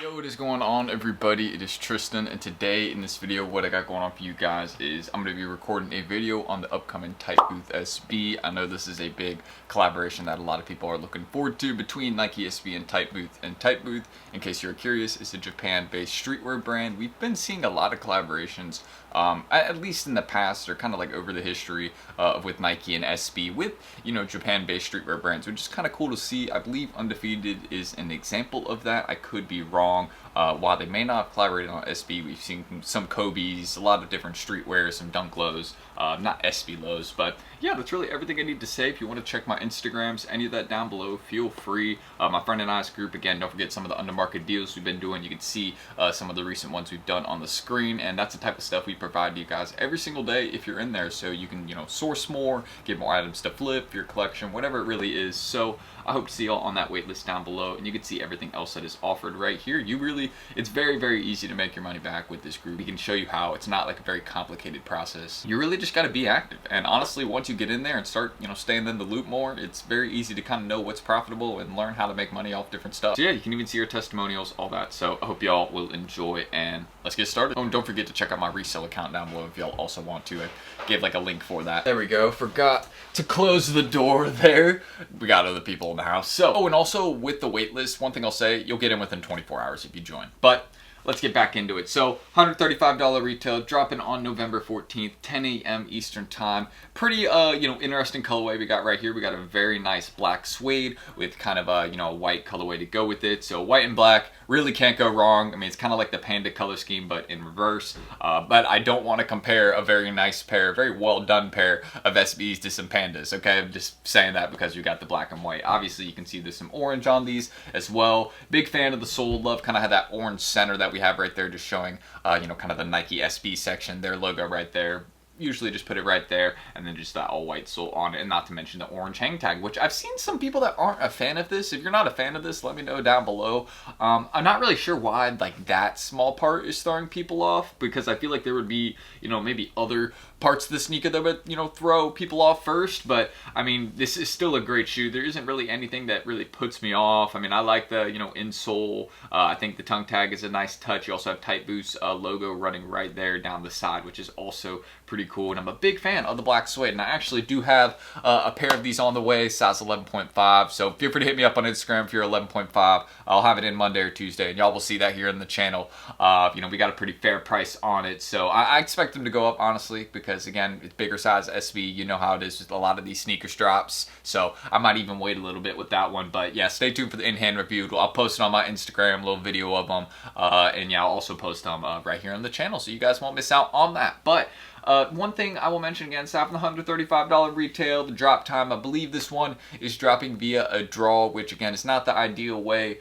Yo, what is going on, everybody? It is Tristan, and today in this video what I got going on for you guys is I'm going to be recording a video on the upcoming TIGHTBOOTH SB. I know this is a big collaboration that a lot of people are looking forward to between Nike SB and TIGHTBOOTH. And TIGHTBOOTH, in case you're curious, is a Japan-based streetwear brand. We've been seeing a lot of collaborations, at least in the past, or kind of like over the history with Nike and SB with, you know, Japan-based streetwear brands, which is kind of cool to see. I believe Undefeated is an example of that. I could be wrong. While they may not have collaborated on SB, we've seen some Kobe's, a lot of different streetwear, some Dunk Lows, not SB Lows, but yeah, that's really everything I need to say. If you want to check my Instagrams, any of that down below, feel free. My friend and I's group, again, don't forget some of the undermarket deals we've been doing. You can see some of the recent ones we've done on the screen, and that's the type of stuff we provide to you guys every single day if you're in there, so you can, you know, source more, get more items to flip for your collection, whatever it really is. So I hope to see y'all on that wait list down below, and you can see everything else that is offered right here. It's very, very easy to make your money back with this group. We can show you how. It's not like a very complicated process. You really just got to be active, and honestly, once you get in there and start, you know, staying in the loop more, it's very easy to kind of know what's profitable and learn how to make money off different stuff. So yeah, you can even see your testimonials, all that. So I hope y'all will enjoy, and let's get started. Oh, and don't forget to check out my resale account down below if y'all also want to. I gave like a link for that. There we go. Forgot to close the door there. We got other people in the house. So, oh, and also with the wait list, one thing I'll say, you'll get in within 24 hours if you join. But let's get back into it. So $135 retail, dropping on November 14th, 10 a.m. Eastern time. Pretty, you know, interesting colorway we got right here. We got a very nice black suede with kind of a, you know, a white colorway to go with it. So white and black, really can't go wrong. I mean, it's kind of like the panda color scheme, but in reverse. But I don't want to compare a very nice pair, very well done pair of SBs to some pandas, okay? I'm just saying that because you got the black and white. Obviously, you can see there's some orange on these as well. Big fan of the sole. Love kind of had that orange center that we have right there, just showing, you know, kind of the Nike SB section, their logo right there. Usually just put it right there, and then just that all white sole on it, and not to mention the orange hang tag, which I've seen some people that aren't a fan of this. If you're not a fan of this, let me know down below. I'm not really sure why like that small part is throwing people off, because I feel like there would be, you know, maybe other parts of the sneaker that would, you know, throw people off first. But I mean, this is still a great shoe. There isn't really anything that really puts me off. I mean, I like the, you know, insole. I think the tongue tag is a nice touch. You also have TIGHTBOOTH's logo running right there down the side, which is also pretty cool. And I'm a big fan of the black suede, and I actually do have a pair of these on the way, size 11.5. So feel free to hit me up on Instagram if you're 11.5. I'll have it in Monday or Tuesday, and y'all will see that here in the channel. You know, we got a pretty fair price on it, so I expect them to go up, honestly, because again, it's bigger size SB. You know how it is with a lot of these sneakers drops, so I might even wait a little bit with that one. But yeah, stay tuned for the in-hand review. I'll post it on my Instagram, a little video of them, and yeah, I'll also post them right here on the channel, so you guys won't miss out on that. But one thing I will mention again, aside from the $135 retail, the drop time, I believe this one is dropping via a draw, which again is not the ideal way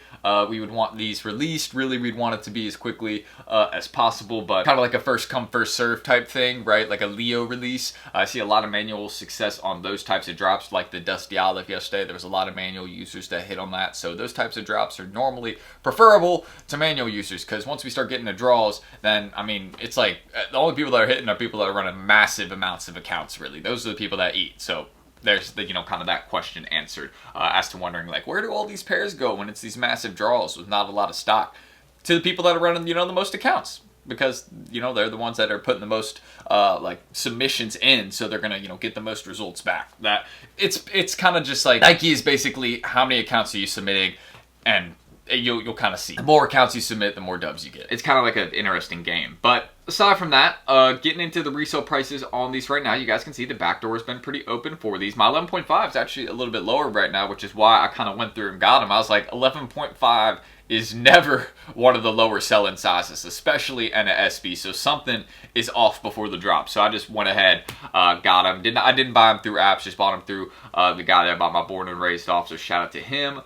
we would want these released. Really, we'd want it to be as quickly as possible, but kind of like a first come first serve type thing, right? Like a Leo release. I see a lot of manual success on those types of drops, like the Dusty Olive yesterday. There was a lot of manual users that hit on that, so those types of drops are normally preferable to manual users, because once we start getting the draws, then I mean, it's like the only people that are hitting are people that are running massive amounts of accounts. Really, those are the people that eat. So there's the, you know, kind of that question answered as to wondering, like, where do all these pairs go when it's these massive draws with not a lot of stock? To the people that are running, you know, the most accounts, because, you know, they're the ones that are putting the most like submissions in, so they're gonna, you know, get the most results back. That it's kind of just like Nike is basically how many accounts are you submitting, and you'll kind of see. The more accounts you submit, the more dubs you get. It's kind of like an interesting game. But aside from that, getting into the resale prices on these right now, you guys can see the back door has been pretty open for these. My 11.5 is actually a little bit lower right now, which is why I kind of went through and got them. I was like, 11.5 is never one of the lower selling sizes, especially in an SB. So something is off before the drop. So I just went ahead, got them. I didn't buy them through apps, just bought them through the guy that I bought my born and raised off. So shout out to him.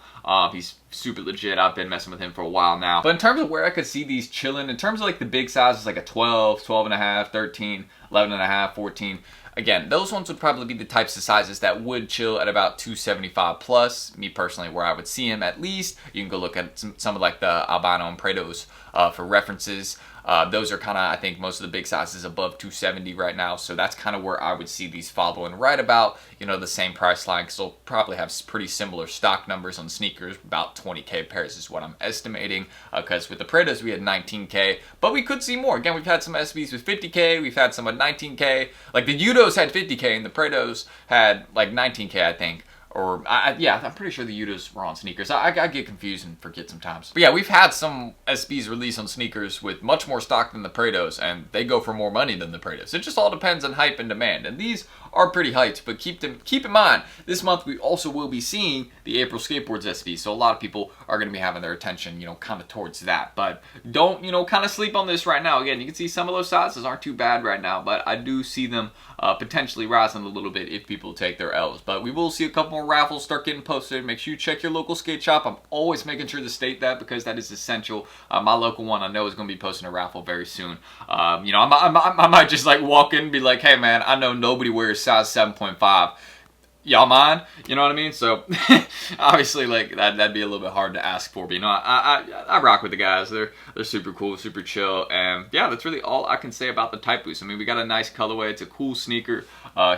He's super legit. I've been messing with him for a while now. But in terms of where I could see these chilling, in terms of like the big sizes, like a 12, 12 and a half, 13, 11 and a half, 14, again, those ones would probably be the types of sizes that would chill at about 275 plus. Me personally, where I would see them at least. You can go look at some of like the Albano and Prados for references. Those are kind of, I think, most of the big sizes above 270 right now. So that's kind of where I would see these following right about, you know, the same price line, because they'll probably have pretty similar stock numbers on sneakers. About 20K pairs is what I'm estimating, because with the Predators we had 19K, but we could see more. Again, we've had some SBs with 50K, we've had some at 19K. Like the Udos had 50K and the Predators had like 19K, I think. Or, yeah, I'm pretty sure the Udos were on sneakers. I get confused and forget sometimes. But yeah, we've had some SBs released on sneakers with much more stock than the Prados, and they go for more money than the Prados. It just all depends on hype and demand. And these are pretty hyped, but keep in mind, this month we also will be seeing the April Skateboards SB. So a lot of people are going to be having their attention, you know, kind of towards that. But don't, you know, kind of sleep on this right now. Again, you can see some of those sizes aren't too bad right now, but I do see them potentially rising a little bit if people take their L's. But we will see a couple more raffles start getting posted. Make sure you check your local skate shop. I'm always making sure to state that because that is essential. My local one I know is going to be posting a raffle very soon. You know, I might just like walk in and be like, hey man, I know nobody wears size 7.5. Y'all mind? You know what I mean? So obviously, like that'd be a little bit hard to ask for, but you know, I rock with the guys. They're super cool, super chill, and yeah, that's really all I can say about the Tight Boost. I mean, we got a nice colorway. It's a cool sneaker.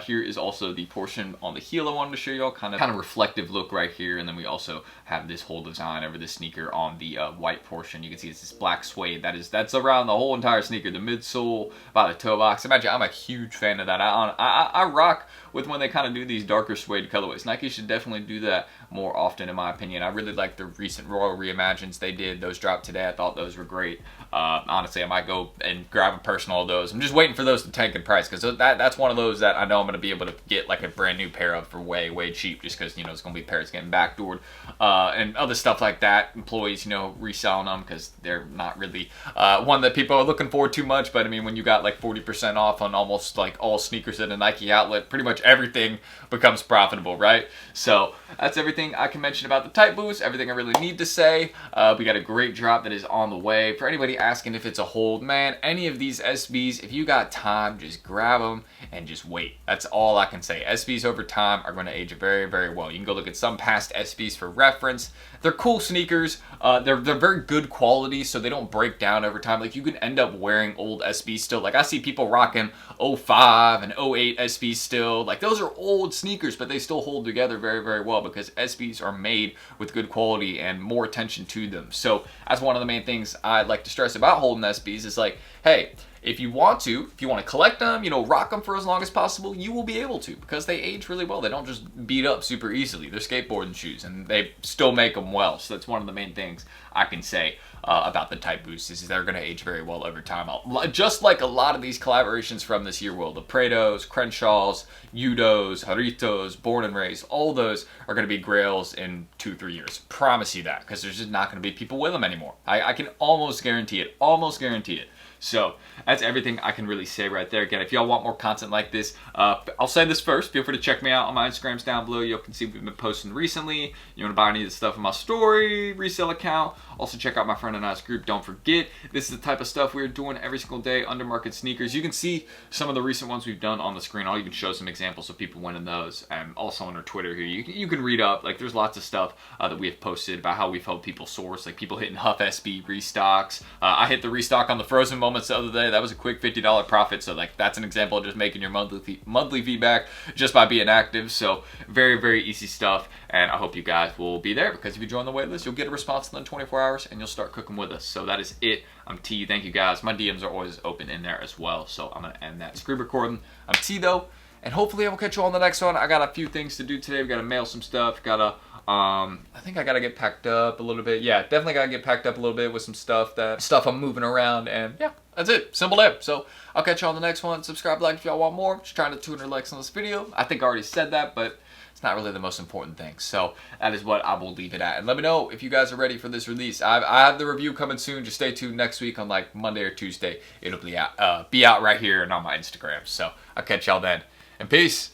Here is also the portion on the heel I wanted to show y'all, kind of reflective look right here, and then we also have this whole design over the sneaker on the white portion. You can see it's this black suede. That's around the whole entire sneaker, the midsole, by the toe box. Imagine, I'm a huge fan of that. I rock with when they kind of do these darker suede colorways. Nike should definitely do that more often, in my opinion. I really like the recent Royal Reimagines they did. Those dropped today. I thought those were great. Honestly, I might go and grab a personal of those. I'm just waiting for those to tank in price, because that's one of those that I know I'm going to be able to get like a brand new pair of for way cheap, just because, you know, it's going to be pairs getting backdoored and other stuff like that. Employees, you know, reselling them because they're not really one that people are looking for too much. But I mean, when you got like 40% off on almost like all sneakers at a Nike outlet, pretty much everything becomes profitable, right? So that's everything I can mention about the Tight Boost, everything I really need to say. We got a great drop that is on the way. For anybody asking if it's a hold, man, any of these SBs, if you got time, just grab them and just wait. That's all I can say. SBs over time are going to age very well. You can go look at some past SBs for reference. They're cool sneakers. They're very good quality, so they don't break down over time. Like, you can end up wearing old SBs still. Like, I see people rocking 05 and 08 SBs still. Like, those are old sneakers, but they still hold together very well because SBs are made with good quality and more attention to them. So that's one of the main things I like to stress about holding SBs is like, hey, if you want to collect them, you know, rock them for as long as possible, you will be able to, because they age really well. They don't just beat up super easily. They're skateboarding shoes, and they still make them well. So that's one of the main things I can say about the Tight Boost is they're going to age very well over time. Just like a lot of these collaborations from this year will. The Prados, Crenshaws, Udos, Jaritos, Born and Raised, all those are going to be grails in 2-3 years. Promise you that, because there's just not going to be people with them anymore. I can almost guarantee it. Almost guarantee it. So that's everything I can really say right there. Again, if y'all want more content like this, I'll say this first. Feel free to check me out on my Instagrams down below. You can see we've been posting recently. You want to buy any of the stuff in my story, resale account. Also check out my friend and I's group. Don't forget, this is the type of stuff we're doing every single day, undermarket sneakers. You can see some of the recent ones we've done on the screen. I'll even show some examples of people winning those. And also on our Twitter here, you can read up. Like, there's lots of stuff that we have posted about how we've helped people source, like people hitting Huff SB restocks. I hit the restock on the Frozen Moments the other day. That was a quick $50 profit. So like, that's an example of just making your monthly feedback just by being active. So very easy stuff. And I hope you guys will be there, because if you join the waitlist, you'll get a response within 24 hours and you'll start cooking with us. So that is it. I'm T. Thank you guys. My DMs are always open in there as well. So I'm going to end that screen recording. I'm T though. And hopefully I will catch you on the next one. I got a few things to do today. We got to mail some stuff. I think I gotta get packed up a little bit. Yeah, definitely gotta get packed up a little bit with some stuff I'm moving around, and yeah, that's it. Simple there. So I'll catch you on the next one. Subscribe, like if y'all want more. Just trying to 200 likes on this video. I think I already said that, but it's not really the most important thing. So that is what I will leave it at. And let me know if you guys are ready for this release. I have the review coming soon. Just stay tuned next week on like Monday or Tuesday. It'll be out right here and on my Instagram. So I'll catch y'all then. And peace.